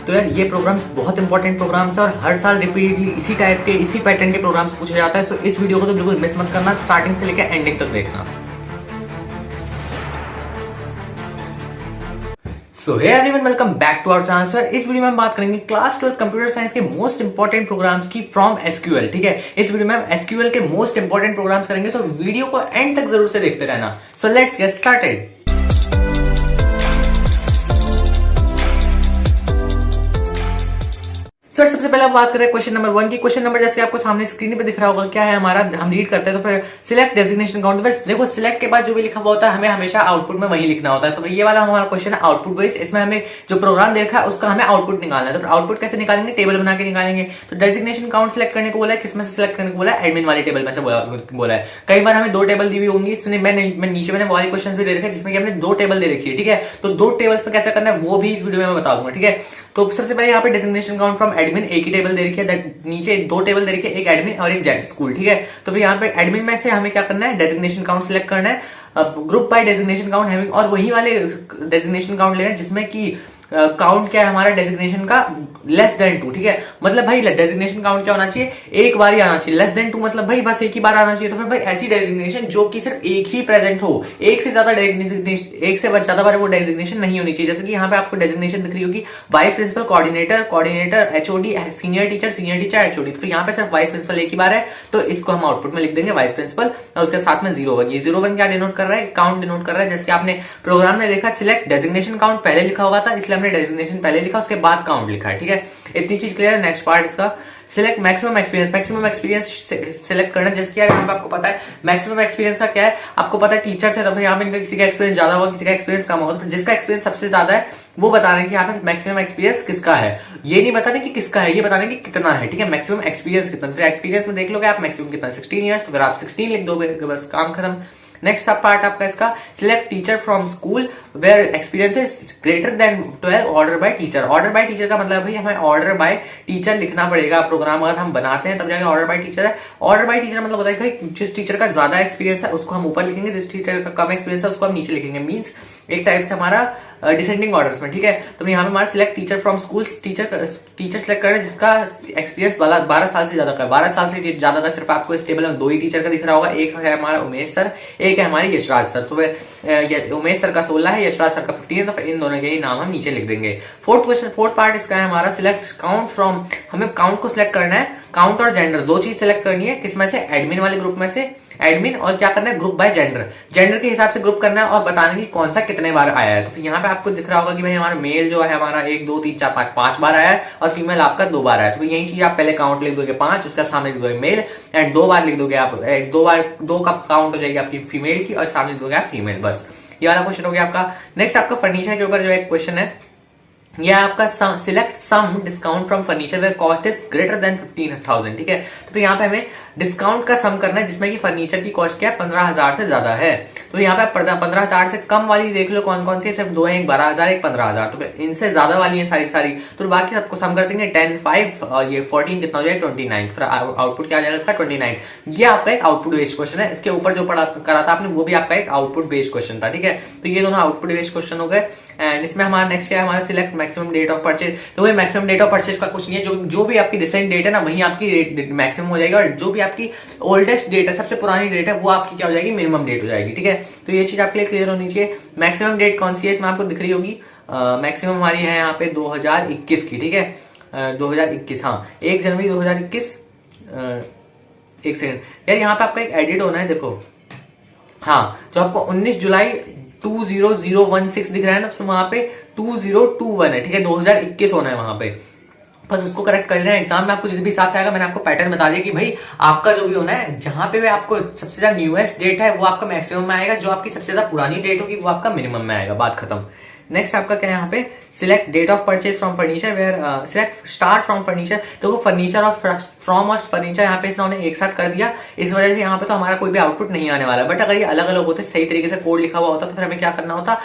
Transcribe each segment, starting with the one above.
तो यार ये प्रोग्राम्स बहुत इंपॉर्टेंट प्रोग्राम्स है और हर साल रिपीटेडली इसी टाइप के इसी पैटर्न के प्रोग्राम्स पूछे जाता है। सो इस वीडियो को तो बिल्कुल मिस मत करना, स्टार्टिंग से लेकर एंडिंग तक देखना। So hey everyone, welcome back to our channel. Sir इस वीडियो में हम बात करेंगे क्लास 12 कंप्यूटर साइंस के मोस्ट इंपॉर्टेंट प्रोग्राम्स की फ्रॉम एसक्यूएल। ठीक है, इस वीडियो में हम एसक्यूएल के मोस्ट इंपॉर्टेंट प्रोग्राम्स करेंगे। सो वीडियो को एंड तक जरूर से देखते रहना। So let's get started. Sir सबसे पहले बात करें क्वेश्चन नंबर 1 की। क्वेश्चन नंबर जैसे आपको सामने स्क्रीन पे दिख रहा होगा, क्या है हमारा, हम रीड करते हैं तो फिर सिलेक्ट डेजिग्नेशन काउंट। तो फिर देखो सिलेक्ट के बाद जो भी लिखा हुआ होता है हमें हमेशा आउटपुट में वही लिखना होता है। तो ये वाला हमारा क्वेश्चन है आउटपुट बेस्ड। इसमें हमें जो प्रोग्राम देखा है उसका हमें आउटपुट निकालना है। तो फिर आउटपुट कैसे निकालेंगे, टेबल बना के निकालेंगे। तो डेजिग्नेशन काउंट सिलेक्ट करने को बोला है, किसमें से सिलेक्ट करने को बोला है, एडमिन वाली टेबल में से बोला है। कई बार हमें 2 टेबल दी हुई होंगी। मैं नीचे मैंने वाली क्वेश्चन भी दे रखे जिसमें हमने 2 टेबल दे रखी है। ठीक है, तो 2 टेबल्स पे कैसे करना है वो भी इस वीडियो में मैं बता दूंगा। ठीक है, तो सबसे पहले यहाँ पे डेजिग्नेशन काउंट फ्रॉम एडमिन एक ही टेबल दे रखी है, नीचे 2 टेबल दे रखी है, एक एडमिन और एक जेड स्कूल। ठीक है, तो फिर यहाँ पे एडमिन में से हमें क्या करना है, डेजिग्नेशन काउंट सिलेक्ट करना है, group by designation count having, और वही वाले डेजिग्नेशन काउंट लेना है जिसमें कि काउंट क्या है हमारा डेजिग्नेशन का लेस देन 2। ठीक है, मतलब भाई डेजिग्नेशन काउंट क्या होना चाहिए, एक बार ही आना चाहिए। लेस देन 2 मतलब भाई बस एक ही बार आना चाहिए। तो फिर भाई ऐसी डेजिग्नेशन जो कि सिर्फ एक ही प्रेजेंट हो, एक से ज्यादा बार वो डेजिग्नेशन नहीं होनी चाहिए। जैसे कि यहाँ पे आपको डेजिग्नेशन दिख रही होगी vice principal, coordinator, HOD, senior teacher, HOD. तो फिर यहाँ पे सिर्फ वाइस प्रिंसिपल एक ही बार है, तो इसको हम आउटपुट में लिख देंगे वाइस प्रिंसिपल और उसके साथ में 01। ये 01 क्या डिनोट कर रहा है, काउंट डिनोट कर रहा है। जैसे आपने प्रोग्राम में देखा सिलेक्ट डेजिग्नेशन काउंट पहले लिखा हुआ था, इसलिए हमने डेजिग्नेशन पहले लिखा उसके बाद काउंट लिखा है। ठीक है, इतनी चीज क्लियर है। नेक्स्ट पार्ट इसका सिलेक्ट मैक्सिमम एक्सपीरियंस सिलेक्ट करना। जैसे कि यहाँ पे आपको पता है मैक्सिमम एक्सपीरियंस का क्या है, आपको पता है टीचर से, तो फिर यहाँ पे किसी का एक्सपीरियंस ज्यादा होगा, किसी का एक्सपीरियंस कम होगा। तो जिसका एक्सपीरियंस सबसे ज्यादा है वो बता रहे हैं कि यहाँ पे मैक्सिमम एक्सपीरियंस किसका है। ये नहीं बताने कि किसका है, ये बताने कि कितना है। ठीक है, मैक्सिमम एक्सपीरियंस कितना। फिर एक्सपीरियंस में देख लोगे आप मैक्सिमम कितना, 16 ईयर्स, तो फिर आप 16 लिख दोगे, बस काम खत्म। नेक्स्ट सब पार्ट आपका इसका select teacher from school where experience is greater than 12 order by teacher. Order by teacher का मतलब भाई हमें ऑर्डर बाय टीचर लिखना पड़ेगा। प्रोग्राम अगर हम बनाते हैं तब जाके ऑर्डर बाय टीचर है। ऑर्डर बाय टीचर मतलब होता है भाई जिस टीचर का ज्यादा एक्सपीरियंस है उसको हम ऊपर लिखेंगे, जिस टीचर का कम एक्सपीरियंस है उसको हम नीचे लिखेंगे। मींस एक टाइप से हमारा डिसेंडिंग ऑर्डर्स में। ठीक है, तो यहाँ पे हमारा select teacher from school, teacher select करें जिसका एक्सपीरियंस 12 साल से ज्यादा का, 12 साल से ज्यादा का। सिर्फ आपको इस टेबल में 2 ही टीचर का दिख रहा होगा, एक है हमारा उमेश सर, एक है हमारी यशराज सर। तो उमेश सर का 16 है, यशराज सर का 15 है, तो फिर इन दोनों के ही नाम हम नीचे लिख देंगे। फोर्थ पार्ट इसका है हमारा सिलेक्ट काउंट फ्रॉम, हमें काउंट को सिलेक्ट करना है, काउंट और जेंडर 2 चीज सिलेक्ट करनी है। किसमें से, एडमिन वाले ग्रुप में से, एडमिन, और क्या करना है ग्रुप बाय जेंडर के हिसाब से ग्रुप करना है और बताना कि कौन सा कितने बार आया है। तो फिर यहाँ पे आपको दिख रहा होगा कि भाई हमारा मेल जो है हमारा 1 2 3 4 5 बार आया है और फीमेल आपका 2 बार आया है। तो यही चीज आप पहले काउंट लिख दोगे 5, उसका सामने लिख दोगे मेल, एंड 2 बार लिख दोगे आप, 2 का काउंट हो जाएगी आपकी फीमेल की और सामने लिख दोगे आप फीमेल। बस ये वाला क्वेश्चन हो गया आपका। नेक्स्ट आपका फर्नीचर के ऊपर जो एक क्वेश्चन है, यह आपका select sum discount from furniture where cost is greater than 15,000। ठीक है, तो यहाँ पे हमें डिस्काउंट का सम करना है जिसमें कि फर्नीचर की कॉस्ट क्या है 15,000 से ज्यादा है। तो यहाँ पे 15,000 से कम वाली देख लो कौन कौन सी है, सिर्फ 2 है, एक 12,000 एक 15,000। तो इनसे ज्यादा वाली है सारी। तो बाकी सबको सम कर देंगे 10 5 और ये 14 कितना हो जाएगा 29। फिर आउटपुट क्या आ जाएगा इसका 29। ये आपका एक आउटपुट बेस्ड क्वेश्चन है। इसके ऊपर जो करा था आपने वो भी आपका एक आउटपुट बेस्ड क्वेश्चन था। ठीक है, तो ये दोनों आउटपुट बेस्ड क्वेश्चन हो गए। एंड इसमें हमारा नेक्स्ट क्या है, हमारा select maximum date of purchase. तो वही मैक्सिमम डेट ऑफ परचेज का कुछ नहीं है, जो भी आपकी रिसेंट डेट है ना वही आपकी मैक्सिमम हो जाएगी, और जो भी आपकी ओल्डेस्ट डेट है, सबसे पुरानी डेट है, वो आपकी क्या हो जाएगी, मिनिमम डेट हो जाएगी। ठीक है, तो ये चीज आपके लिए क्लियर होनी चाहिए। मैक्सिमम डेट कौन सी है इसमें आपको दिख रही होगी, मैक्सिमम हमारी है यहाँ पे 2021 की। ठीक है, 2021, हाँ 1 जनवरी 2021। एक सेकंड यार, यहाँ पे आपका एक एडिट होना है, देखो हाँ, जो आपको 19 जुलाई 20016 दिख रहा है ना, तो वहां पे 2021 है। ठीक है, 2021 होना है वहां पे, बस उसको करेक्ट कर लेना। एग्जाम में आपको जिस भी हिसाब से आएगा मैंने आपको पैटर्न बता दिया कि भाई आपका जो भी होना है, जहां पे आपको सबसे ज्यादा न्यूएस्ट डेट है वो आपका मैक्सिमम में आएगा, जो आपकी सबसे ज्यादा पुरानी डेट होगी वो आपका मिनिमम में आएगा। बात खत्म। नेक्स्ट आपका क्या है यहाँ पे, select date of purchase from furniture where select start from furniture. तो वो फर्नीचर और फ्रॉम और फर्नीचर यहाँ पे इन्होंने एक साथ कर दिया, इस वजह से यहाँ पे तो हमारा कोई भी आउटपुट नहीं आने वाला। बट अगर ये अलग अलग होते, सही तरीके से कोड लिखा हुआ होता, तो फिर हमें क्या करना होता,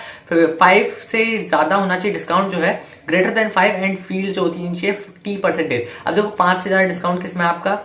5 से ज्यादा होना चाहिए डिस्काउंट जो है, ग्रेटर देन 5 एंड फील्ड जो होती है 50%। अब देखो 5 से ज्यादा डिस्काउंट किसमें आपका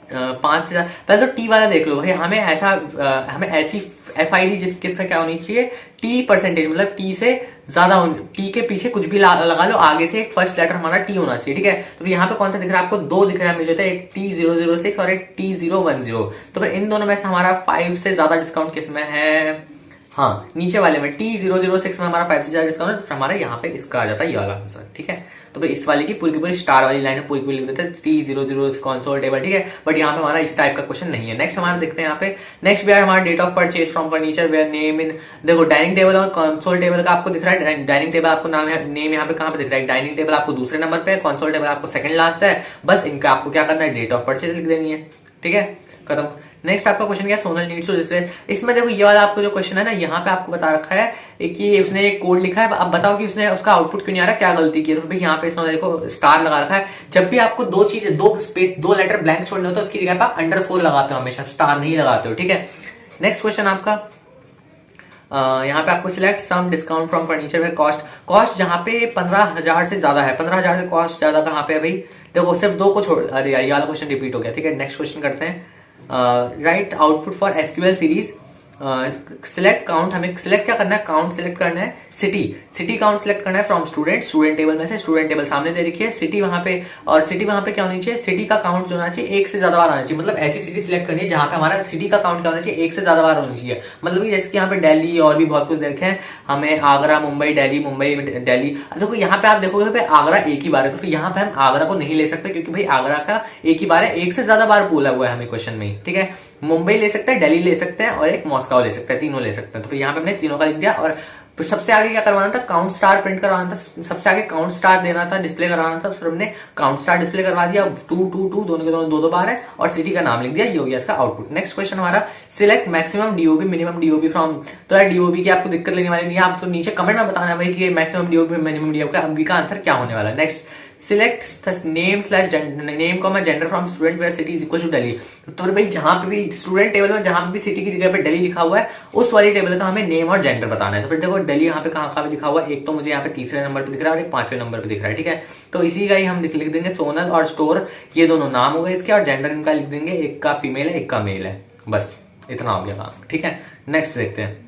5 से पहले तो टी वाला देख लो भाई, हमें ऐसी FID किसका क्या होनी चाहिए, टी परसेंटेज, मतलब टी से ज्यादा, टी के पीछे कुछ भी लगा लो, आगे से एक फर्स्ट लेटर हमारा टी होना चाहिए, ठीक है। तो यहाँ पे कौन सा दिख रहा है आपको, 2 दिख रहा है मुझे, एक T006 और एक T010। तो फिर इन दोनों में से हमारा 5 से ज्यादा डिस्काउंट किस में है, हाँ नीचे वाले में T006 में हमारा 5 से ज्यादा डिस्काउंट है, तो हमारा यहाँ पे इसका आ जाता है ये वाला आंसर, ठीक है। तो भाई इस वाले की पूरी स्टार वाली लाइन है, पूरी लिख देते हैं T00 कंसोल टेबल, ठीक है। बट यहाँ पे हमारा इस टाइप का क्वेश्चन नहीं है। नेक्स्ट हमारा देखते हैं यहाँ पे, नेक्स्ट भी हमारा date of purchase from furniture where name in, देखो डाइनिंग टेबल और कंसोल टेबल का आपको दिख रहा है, डाइनिंग टेबल आपको नेम यहाँ पे कहाँ पे दिख रहा है, डाइनिंग टेबल आपको दूसरे नंबर पे है, कंसोल टेबल आपको सेकंड लास्ट है, बस इनका आपको क्या करना है, डेट ऑफ परचेज लिख देनी है, ठीक है, खत्म। नेक्स्ट आपका क्वेश्चन क्या, सोनल नीड्स टू डिस्प्ले, इसमें देखो ये वाला आपको जो क्वेश्चन है ना, यहाँ पे आपको बता रखा है कि उसने एक कोड लिखा है, अब बताओ कि उसने उसका आउटपुट क्यों नहीं आ रहा, क्या गलती की है। तो भाई यहाँ पे इसमें देखो स्टार लगा रखा है, जब भी आपको दो लेटर ब्लैंक छोड़ने होते हैं उसकी जगह पे आप अंडरस्कोर लगाते हो, हमेशा स्टार नहीं लगाते हो, ठीक है। नेक्स्ट क्वेश्चन आपका यहाँ पे आपको select sum discount from furniture में कॉस्ट जहाँ पे 15,000 से ज्यादा है, 15,000 से कॉस्ट ज्यादा कहाँ पे है भाई, देखो सिर्फ 2 को छोड़, अरे यार ये वाला क्वेश्चन रिपीट हो गया, ठीक है। नेक्स्ट क्वेश्चन करते हैं, right output for SQL series, select count, हमें सिलेक्ट क्या करना है, काउंट सिलेक्ट करना है, सिटी काउंट सिलेक्ट करना है फ्रॉम स्टूडेंट टेबल में से, स्टूडेंट टेबल सामने दे रखी है, सिटी वहां पे, और सिटी वहां पे क्या होनी चाहिए, सिटी का काउंट जो होना चाहिए 1 से ज्यादा बार आना चाहिए, मतलब ऐसी सिटी सिलेक्ट करनी है जहां पे हमारा सिटी का काउंट क्या होना चाहिए, 1 से ज्यादा बार होनी चाहिए, मतलब कि जैसे कि यहाँ पे दिल्ली और भी बहुत कुछ देखे हैं, हमें आगरा मुंबई दिल्ली, देखो यहाँ पे आप देखोगे आगरा एक ही बार है, तो फिर यहाँ पे हम आगरा को नहीं ले सकते क्योंकि भाई आगरा का एक ही बार है, 1 से ज्यादा बार बोला हुआ है हमें क्वेश्चन में, ठीक है। मुंबई ले सकते हैं, दिल्ली ले सकते हैं और एक मॉस्को ले सकते हैं, तीनों ले सकते हैं, तो फिर यहाँ पे हमने तीनों का लिख दिया। और सबसे आगे क्या करवाना था, काउंट स्टार प्रिंट करवाना था, सबसे आगे काउंट स्टार देना था, डिस्प्ले करवाना था, फिर हमने काउंट स्टार डिस्प्ले करवा दिया, 2 2 2 दोनों के दोनों 2 बार है, और सिटी का नाम लिख दिया, ये हो गया इसका आउटपुट। नेक्स्ट क्वेश्चन हमारा, select maximum DOB minimum DOB from, तो यार डीओबी की आपको दिक्कत लेने वाली नहीं है, आपको नीचे कमेंट में बताना भाई कि मैक्सिमम डीओबी मिनिमम डीओबी का आंसर क्या होने वाला है। Next, select name gender from student where city is equal to Delhi, तो भाई जहां पे भी स्टूडेंट टेबल में जहां पे भी सिटी की जगह पे दिल्ली लिखा हुआ है उस वाली टेबल का हमें नेम और जेंडर बताना है। तो फिर देखो दिल्ली यहाँ पे कहाँ पे लिखा हुआ है, एक तो मुझे यहाँ पे तीसरे नंबर पे दिख रहा है और एक 5वें नंबर पे दिख रहा है, ठीक है। तो इसी का ही हम लिख देंगे सोनल और स्टोर, ये दोनों नाम हो गए इसके, और जेंडर इनका लिख देंगे, एक का फीमेल है एक का मेल है, बस इतना हो गया काम, ठीक है। नेक्स्ट देखते हैं,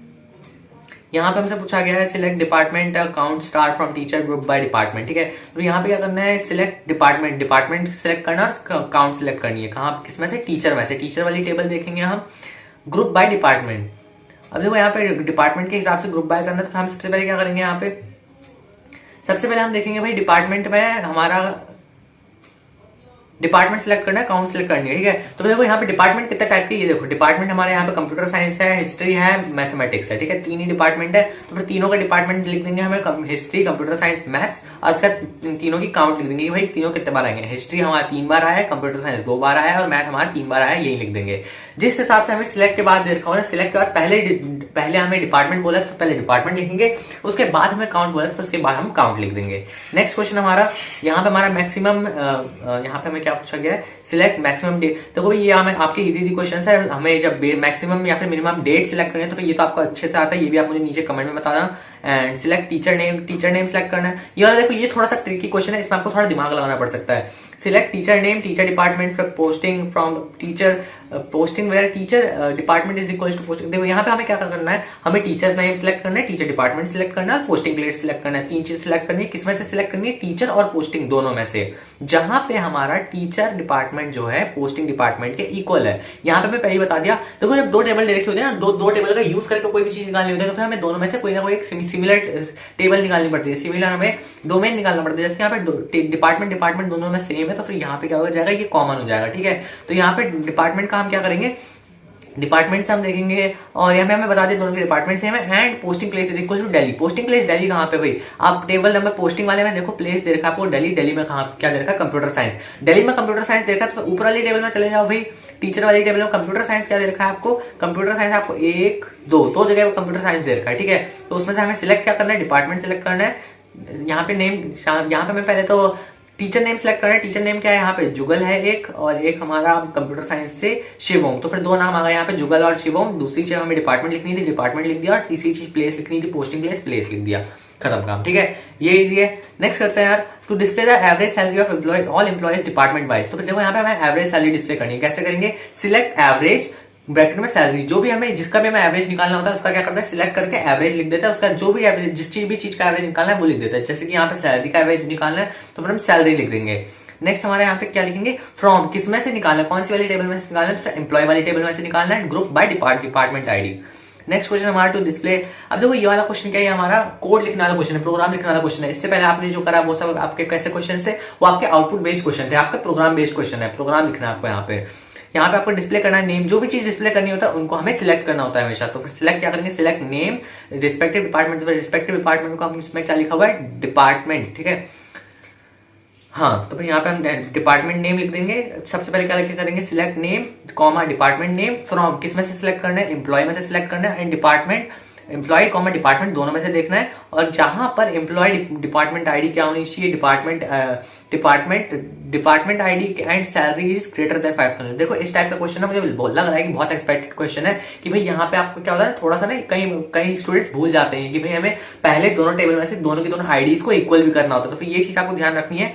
यहाँ पे हमसे पूछा गया है select department count star from teacher group by department, ठीक है। तो यहाँ पे क्या करना है, सिलेक्ट डिपार्टमेंट सिलेक्ट करना और काउंट सिलेक्ट करनी है, कहाँ किसमें से, टीचर में से, टीचर वाली टेबल देखेंगे हम, ग्रुप बाय डिपार्टमेंट। अब देखो यहाँ पे डिपार्टमेंट के हिसाब से ग्रुप बाय करना, तो हम सबसे पहले क्या करेंगे, यहाँ पे सबसे पहले हम देखेंगे भाई डिपार्टमेंट में हमारा डिपार्टमेंट सिलेक्ट करना है, काउंट सिलेक्ट करनी है, ठीक है। तो देखो यहाँ पे डिपार्टमेंट कितने टाइप के, ये देखो डिपार्टमेंट हमारे यहाँ पे कंप्यूटर साइंस है, हिस्ट्री है, मैथमेटिक्स है, ठीक है, 3 ही डिपार्टमेंट है। तो फिर तीनों का डिपार्टमेंट लिख देंगे हमें, हिस्ट्री कंप्यूटर साइंस मैथ्स, और उसका तीनों की काउंट लिख देंगे भाई तीनों कितने बार आएंगे, हिस्ट्री हमारा 3 बार आया है, कंप्यूटर साइंस 2 बार आया है, और मैथ हमारा 3 बार आया है, यही लिख देंगे। जिस हिसाब से हमें सिलेक्ट के बाद देखा होगा, सिलेक्ट के बाद पहले हमें डिपार्टमेंट बोला तो पहले डिपार्टमेंट लिखेंगे, उसके बाद हमें काउंट बोला तो उसके बाद हम काउंट लिख देंगे। नेक्स्ट क्वेश्चन हमारा, यहाँ पे हमारा मैक्सिमम, यहाँ पे हमें क्या पूछा गया है, सिलेक्ट मैक्सिमम डेट। देखो ये हमें आपके इजी क्वेश्चन है, हमें जब मैक्सिमम या फिर मिनिमम डेट सिलेक्ट करनी है तो फिर ये तो आपको अच्छे से आता है, ये भी आप मुझे नीचे कमेंट में बताना। And select teacher name select करना है, ये वाला देखो ये थोड़ा सा ट्रिकी क्वेश्चन है, इसमें आपको थोड़ा दिमाग लगाना पड़ सकता है। Select teacher name teacher department posting from teacher posting where teacher department is equal to posting. देखो यहाँ पे हमें क्या करना है, हमें टीचर नेम सिलेक्ट करना है, टीचर डिपार्टमेंट सिलेक्ट करना है, पोस्टिंग प्लेस सिलेक्ट करना है, 3 चीज सिलेक्ट करनी है। किसमें से सिलेक्ट करनी है, टीचर और पोस्टिंग दोनों में से, जहां पे हमारा टीचर डिपार्टमेंट जो है पोस्टिंग डिपार्टमेंट के इक्वल है। यहाँ पे मैं पहले बता दिया, देखो जब 2 टेबल दे रखे होते हैं ना, दो टेबल का यूज करके कोई भी चीज निकालनी होती है तो फिर हमें दोनों में से कोई ना कोई एक सिमिलर टेबल निकालनी पड़ती है, सिमिलर हमें डोमेन निकालना पड़ता है। जैसे यहाँ पे डिपार्टमेंट दोनों में सेम है तो फिर यहाँ पे क्या हो जाएगा, ये कॉमन हो जाएगा, ठीक है। तो यहाँ पे डिपार्टमेंट का हम क्या करेंगे, डिपार्टमेंट से हम देखेंगे, और यहाँ पे हमें बता दें दोनों के डिपार्टमेंट सेम है। And posting place is equal to Delhi, posting place Delhi कहाँ पे भाई, आप टेबल नंबर पोस्टिंग वाले में देखो प्लेस दे रखा है आपको दिल्ली में कहाँ क्या दे रखा है, कंप्यूटर साइंस, दिल्ली में कंप्यूटर साइंस दे रखा है। तो ऊपर वाली टेबल में चले जाओ भाई, टीचर वाली टेबल में कंप्यूटर साइंस क्या दे रखा है आपको, कंप्यूटर साइंस आपको 1 2 जगह पे कंप्यूटर साइंस दे रखा है, ठीक है। तो उसमें से हमें सिलेक्ट क्या करना है, डिपार्टमेंट सिलेक्ट करना है। यहाँ पे नेम, यहाँ पे हमें पहले तो टीचर नेम सिलेक्ट करना है, टीचर नेम क्या है, यहाँ पे जुगल है एक, और एक हमारा कंप्यूटर साइंस से शिवम, तो फिर 2 नाम आ गए यहाँ पे, जुगल और शिवम। दूसरी चीज हमें डिपार्टमेंट लिखनी थी, डिपार्टमेंट लिख दिया, और तीसरी चीज प्लेस लिखनी थी, पोस्टिंग प्लेस लिख दिया। खत्म काम, ठीक है, ये इजी है। नेक्स्ट करते हैं यार, to display the average salary of employee all employees department wise. तो फिर देखो यहाँ पे हमें एवरेज सैलरी डिस्प्ले करनी है, कैसे करेंगे, सिलेक्ट एवरेज ब्रैकेट में सैलरी, जो भी हमें जिसका भी हमें एवरेज निकालना होता है उसका क्या करता है, सिलेक्ट करके एवरेज लिख देता है, उसका जो भी एवरेज जिस भी चीज का एवरेज निकालना है वो लिख देता है। जैसे कि यहाँ पे सैलरी का एवरेज निकालना है तो फिर हम सैलरी लिख देंगे। नेक्स्ट हमारे यहाँ पे क्या लिखेंगे, फ्रॉम किस में से निकालना है, कौन सी वाली टेबल में से निकालना है, तो एम्प्लॉय वाली टेबल में से निकालना है, group by department ID. Next question हमारा टू डिस्प्ले, अब देखो ये वाला क्वेश्चन क्या है, हमारा कोड लिखने वाला क्वेश्चन है, प्रोग्राम लिखने वाला क्वेश्चन है। इससे पहले आपने जो करा वो सब आपके कैसे क्वेश्चन थे, वो आपके आउटपुट बेस्ड क्वेश्चन थे, आपका प्रोग्राम बेस्ड क्वेश्चन है, प्रोग्राम लिखना है आपको। यहाँ पे आपको डिस्प्ले करना है नेम, जो भी चीज डिस्प्ले करनी होता है उनको हमें सिलेक्ट करना होता है हमेशा। तो फिर सिलेक्ट क्या करेंगे, select name respective department, respective department को हम इसमें क्या लिखा हुआ है, डिपार्टमेंट, ठीक है। हाँ, तो फिर यहाँ पे हम डिपार्टमेंट नेम लिख देंगे। सबसे पहले क्या करेंगे, select name comma department name, from किस में से सिलेक्ट करना है, एम्प्लॉय में से सिलेक्ट करना है, and department employee comma department दोनों में से देखना है। और जहां पर एम्प्लॉय डिपार्टमेंट आईडी क्या होनी चाहिए, department ID and salary is greater then 5000। देखो इस टाइप का क्वेश्चन है, मुझे लग रहा है कि बहुत एक्सपेक्टेड क्वेश्चन है कि भाई यहाँ पे आपको क्या होता है, थोड़ा सा ना कई स्टूडेंट्स भूल जाते हैं कि भाई हमें पहले दोनों टेबल में से दोनों की दोनों आईडीज को इक्वल भी करना होता है। तो फिर ये चीज आपको ध्यान रखनी है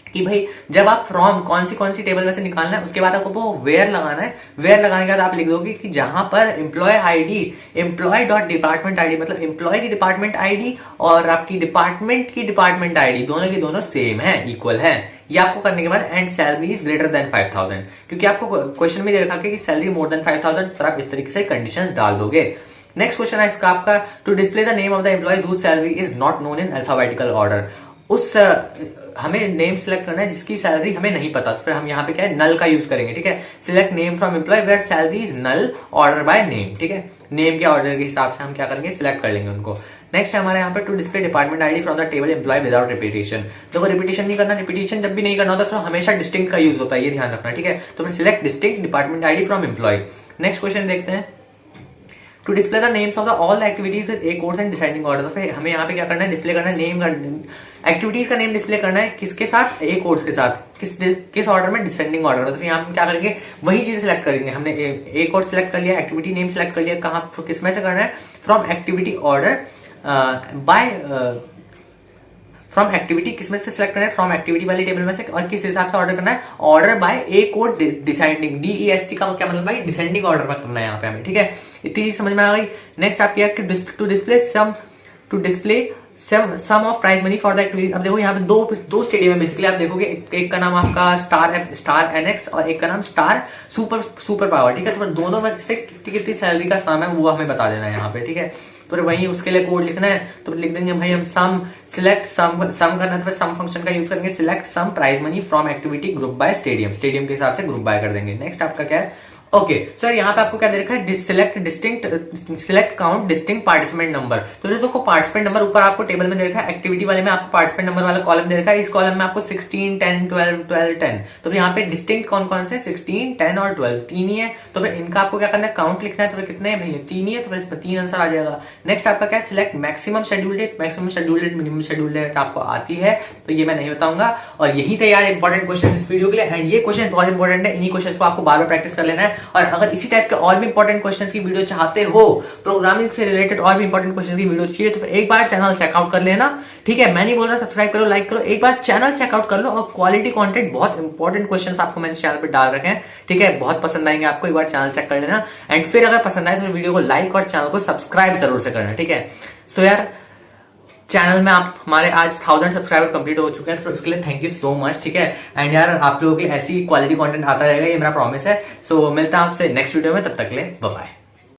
कि भाई जब आप फ्रॉम कौन सी टेबल में से निकालना है, उसके बाद आपको वो वेयर लगाना है। वेयर लगाने के बाद आप लिख दोगे कि जहां पर employee ID, employee dot department ID, मतलब एम्प्लॉय की डिपार्टमेंट आईडी और आपकी डिपार्टमेंट की डिपार्टमेंट आईडी दोनों की दोनों सेम है, इक्वल है। ये आपको करने के बाद and salary is greater then 5000, क्योंकि आपको क्वेश्चन में दे रखा है कि सैलरी मोर देन 5000, फिर आप इस तरीके से कंडीशंस डाल दोगे। नेक्स्ट क्वेश्चन है इसका आपका, to display the name of the employees whose salary is not known in alphabetical order. उस हमें नेम सिलेक्ट करना है जिसकी सैलरी हमें नहीं पता, तो फिर हम यहाँ पे क्या है, नल का यूज करेंगे, ठीक है। Select name from employee where salary is null, order by name, ठीक है। नेम के ऑर्डर के हिसाब से हम क्या करेंगे, सिलेक्ट कर लेंगे उनको। नेक्स्ट है हमारे यहाँ पे to display department ID from the table employee without repetition. देखो रिपीटेशन नहीं करना, रिपीटेशन जब भी नहीं करना होता तो हमेशा डिस्टिंक्ट का यूज होता है, ये ध्यान रखना, ठीक है। तो फिर select distinct department ID from employee. Next question देखते हैं, to display the names of the all activities with a course and deciding order. तो फिर हमें यहाँ पे क्या करना है, डिस्प्ले करना है नेम का, एक्टिविटीज का नेम डिस्प्ले करना है किसके साथ, ए कोर्स के साथ, किस ऑर्डर में, डिसेंडिंग ऑर्डर में। तो फिर यहाँ पे क्या करेंगे, वही चीज सिलेक्ट करेंगे। हमने ए कोर्स सिलेक्ट कर लिया, एक्टिविटी नेम सिलेक्ट कर लिया, कहाँ किस में से करना है, from activity order by, from activity किस में से सिलेक्ट करना है, फ्रॉम एक्टिविटी वाली टेबल में से, और किस हिसाब से ऑर्डर करना है, order by A code deciding, DEST का क्या मतलब भाई, डिसेंडिंग ऑर्डर में करना है यहाँ पे हमें, ठीक है। इतनी चीज समझ में आ गई। नेक्स्ट आपकी to display sum of prize money for the activity. अब देखो यहाँ पे दो स्टेडियम है बेसिकली, आप देखोगे एक का नाम आपका स्टार NX और एक का नाम स्टार सुपर पावर, ठीक है। तो दोनों में से कितनी सैलरी का सम है वो हमें बता देना है यहाँ पे, ठीक है। तो वही उसके लिए कोड लिखना है, तो लिख देंगे भाई हम सम, सिलेक्ट सम करना है तो सम फंक्शन का यूज करेंगे, select sum prize money from activity group by stadium के हिसाब से ग्रुप बाय कर देंगे। नेक्स्ट आपका क्या है, ओके सर, यहाँ पे आपको क्या दे रखा है, select count distinct participant number. तो देखो पार्टिसिपेंट नंबर ऊपर आपको टेबल में दे रखा है, एक्टिविटी वाले में आपको पार्टिसिपेंट नंबर वाला कॉलम दे रखा है, इस कॉलम में आपको 16, 10, 12, 10। तो यहाँ पे डिस्टिंक्ट कौन कौन से, 16, 10 और 12, 3 ही है। तो फिर इनका आपको क्या करना है, काउंट लिखना है। तो कितने हैं भैया, 3 ही है, तो फिर इसमें 3 आंसर आ जाएगा। नेक्स्ट आपका क्या है, select maximum schedule date, minimum schedule date आपको आती है, तो ये मैं नहीं बताऊंगा। और यही थे यार इंपॉर्टेंट क्वेश्चन इस वीडियो के लिए, एंड ये क्वेश्चन बहुत इंपॉर्टेंट है, इन्हीं क्वेश्चन को आपको बार बार प्रैक्टिस कर लेना है। और अगर इसी के और भी इंपॉर्टेंट क्वेश्चंस की वीडियो चाहते हो, प्रोग्रामिंग से रिलेटेड और भी इंपॉर्टेंट क्वेश्चंस की वीडियो चाहिए, तो एक बार चैनल चेकआउट कर लेना, ठीक है। मैं नहीं बोल रहा सब्सक्राइब करो, लाइक करो, एक बार चैनल चेकआउट कर लो। और क्वालिटी कंटेंट, बहुत इंपॉर्टेंट क्वेश्चंस आपको मैंने चैनल पे डाल रखे हैं, ठीक है, बहुत पसंद आएंगे आपको, एक बार चैनल चेक कर लेना। एंड फिर अगर पसंद आए तो वीडियो को लाइक और चैनल को सब्सक्राइब जरूर से करना, ठीक है। सो यार चैनल में आप हमारे आज 1000 सब्सक्राइबर कंप्लीट हो चुके हैं, तो उसके लिए थैंक यू सो मच, ठीक है। एंड यार आप लोगों की ऐसी क्वालिटी कंटेंट आता रहेगा, ये मेरा प्रॉमिस है। सो मिलता है आपसे नेक्स्ट वीडियो में, तब तक के लिए बाय बाय।